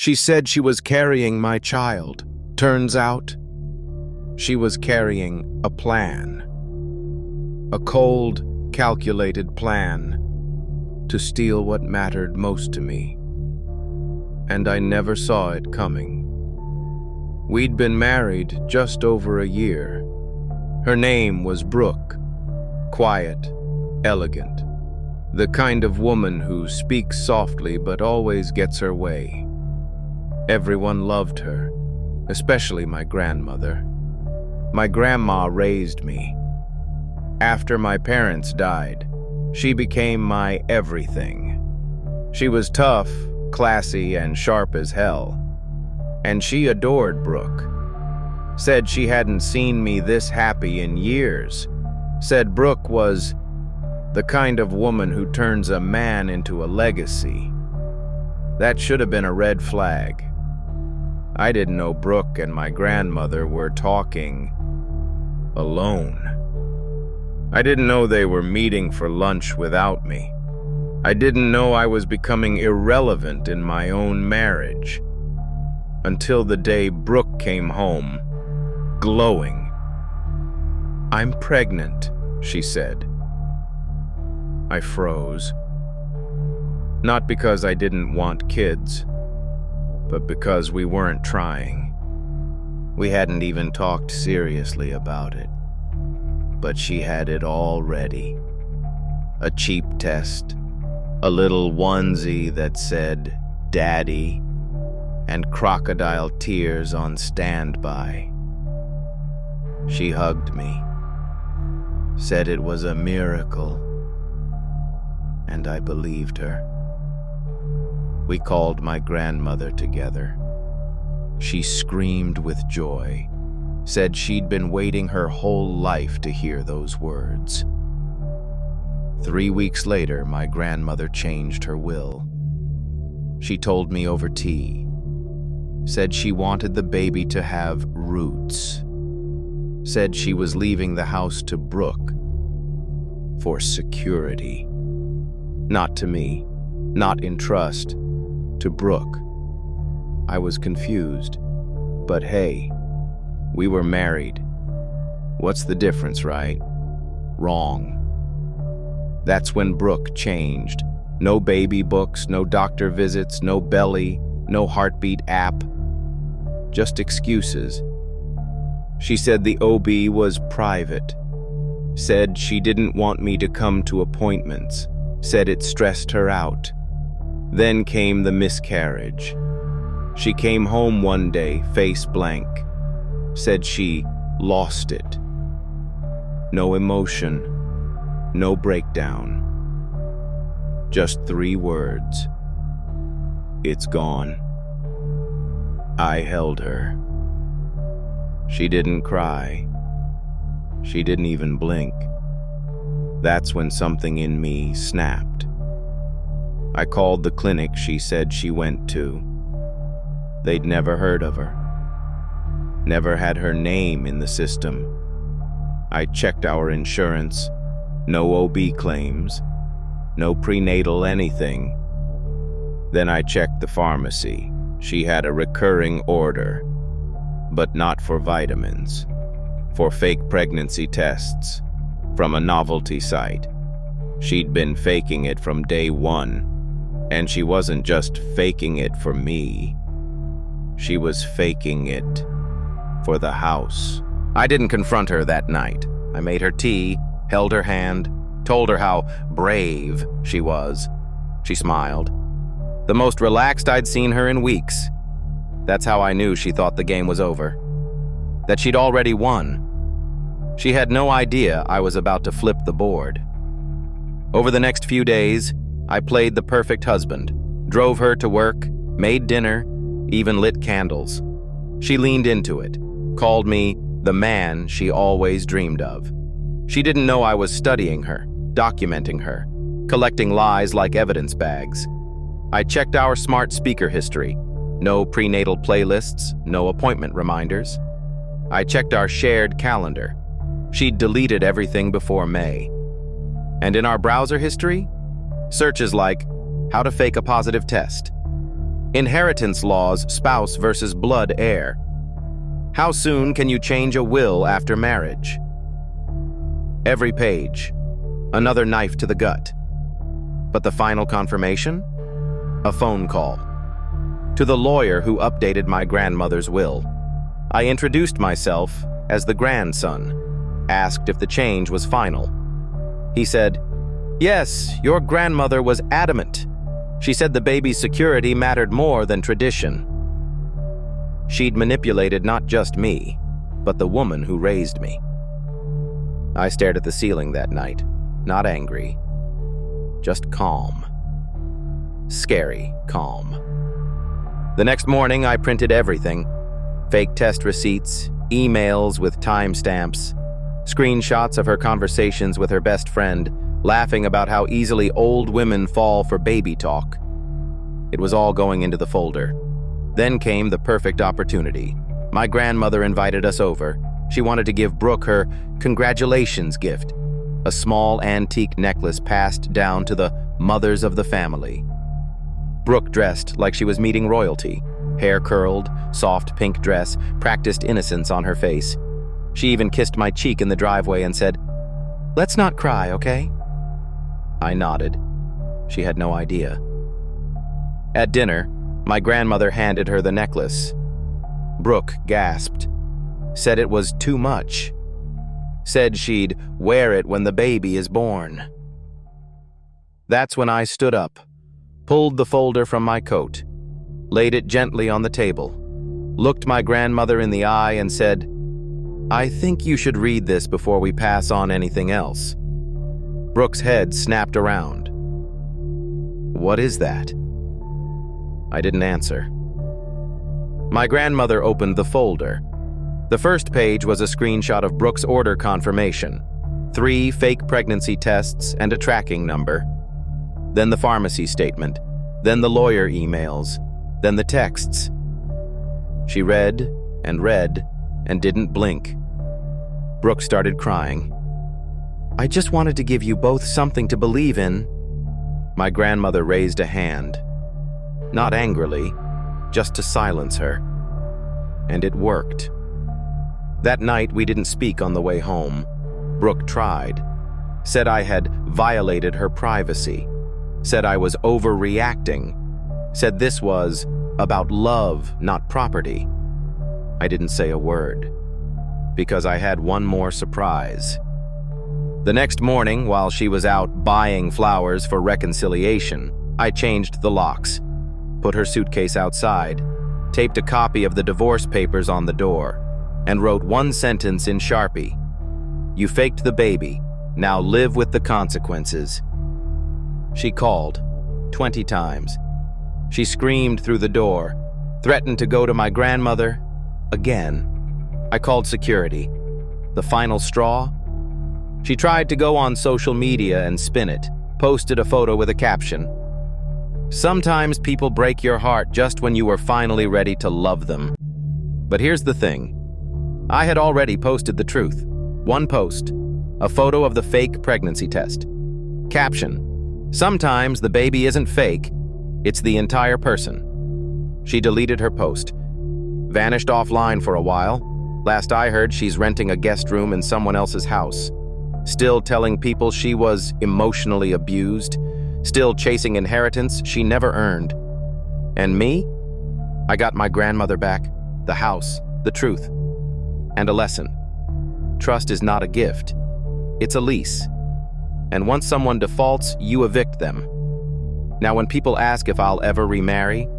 She said she was carrying my child. Turns out, she was carrying a plan. A cold, calculated plan to steal what mattered most to me. And I never saw it coming. We'd been married just over a year. Her name was Brooke. Quiet, elegant. The kind of woman who speaks softly but always gets her way. Everyone loved her, especially my grandmother. My grandma raised me. After my parents died, she became my everything. She was tough, classy, and sharp as hell. And she adored Brooke. Said she hadn't seen me this happy in years. Said Brooke was the kind of woman who turns a man into a legacy. That should have been a red flag. I didn't know Brooke and my grandmother were talking alone. I didn't know they were meeting for lunch without me. I didn't know I was becoming irrelevant in my own marriage. Until the day Brooke came home, glowing. "I'm pregnant," she said. I froze. Not because I didn't want kids, but because we weren't trying. We hadn't even talked seriously about it. But she had it all ready. A cheap test, a little onesie that said, "Daddy," and crocodile tears on standby. She hugged me, said it was a miracle, and I believed her. We called my grandmother together. She screamed with joy, said she'd been waiting her whole life to hear those words. 3 weeks later, my grandmother changed her will. She told me over tea, said she wanted the baby to have roots, said she was leaving the house to Brooke for security. Not to me, not in trust, to Brooke. I was confused, but hey, we were married. What's the difference, right? Wrong. That's when Brooke changed. No baby books, no doctor visits, no belly, no heartbeat app. Just excuses. She said the OB was private. Said she didn't want me to come to appointments. Said it stressed her out. Then came the miscarriage. She came home one day, face blank. Said she lost it. No emotion, no breakdown. Just 3 words. It's gone. I held her. She didn't cry. She didn't even blink. That's when something in me snapped. I called the clinic she said she went to. They'd never heard of her. Never had her name in the system. I checked our insurance. No OB claims. No prenatal anything. Then I checked the pharmacy. She had a recurring order, but not for vitamins, for fake pregnancy tests from a novelty site. She'd been faking it from day one, and she wasn't just faking it for me. She was faking it for the house. I didn't confront her that night. I made her tea, held her hand, told her how brave she was. She smiled. The most relaxed I'd seen her in weeks. That's how I knew she thought the game was over. That she'd already won. She had no idea I was about to flip the board. Over the next few days, I played the perfect husband, drove her to work, made dinner, even lit candles. She leaned into it, called me the man she always dreamed of. She didn't know I was studying her, documenting her, collecting lies like evidence bags. I checked our smart speaker history. No prenatal playlists, no appointment reminders. I checked our shared calendar. She'd deleted everything before May. And in our browser history, searches like how to fake a positive test, Inheritance laws, spouse versus blood heir. How soon can you change a will after marriage? Every page, another knife to the gut. But the final confirmation? A phone call. To the lawyer who updated my grandmother's will. I introduced myself as the grandson, asked if the change was final. He said, "Yes, your grandmother was adamant. She said the baby's security mattered more than tradition." She'd manipulated not just me, but the woman who raised me. I stared at the ceiling that night, not angry, just calm. Scary calm. The next morning, I printed everything. Fake test receipts, emails with timestamps, screenshots of her conversations with her best friend, laughing about how easily old women fall for baby talk. It was all going into the folder. Then came the perfect opportunity. My grandmother invited us over. She wanted to give Brooke her congratulations gift, a small antique necklace passed down to the mothers of the family. Brooke dressed like she was meeting royalty, hair curled, soft pink dress, practiced innocence on her face. She even kissed my cheek in the driveway and said, "Let's not cry, okay?" I nodded. She had no idea. At dinner, my grandmother handed her the necklace. Brooke gasped, said it was too much, said she'd wear it when the baby is born. That's when I stood up, pulled the folder from my coat, laid it gently on the table, looked my grandmother in the eye and said, "I think you should read this before we pass on anything else." Brooke's head snapped around. "What is that?" I didn't answer. My grandmother opened the folder. The first page was a screenshot of Brooke's order confirmation, 3 fake pregnancy tests and a tracking number. Then the pharmacy statement, then the lawyer emails, then the texts. She read and didn't blink. Brooke started crying. "I just wanted to give you both something to believe in." My grandmother raised a hand. Not angrily, just to silence her. And it worked. That night, we didn't speak on the way home. Brooke tried. Said I had violated her privacy. Said I was overreacting. Said this was about love, not property. I didn't say a word, because I had one more surprise. The next morning, while she was out buying flowers for reconciliation, I changed the locks, put her suitcase outside, taped a copy of the divorce papers on the door, and wrote one sentence in Sharpie. "You faked the baby. Now live with the consequences." She called 20 times. She screamed through the door, threatened to go to my grandmother again. I called security. The final straw? She tried to go on social media and spin it, posted a photo with a caption. "Sometimes people break your heart just when you are finally ready to love them." But here's the thing. I had already posted the truth. One post, a photo of the fake pregnancy test. Caption, "Sometimes the baby isn't fake, it's the entire person." She deleted her post, vanished offline for a while. Last I heard, she's renting a guest room in someone else's house. Still telling people she was emotionally abused. Still chasing inheritance she never earned. And me? I got my grandmother back, the house, the truth, and a lesson. Trust is not a gift. It's a lease. And once someone defaults, you evict them. Now, when people ask if I'll ever remarry,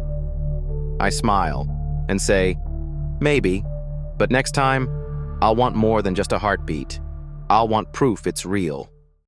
I smile and say, maybe, but next time, I'll want more than just a heartbeat. I'll want proof it's real.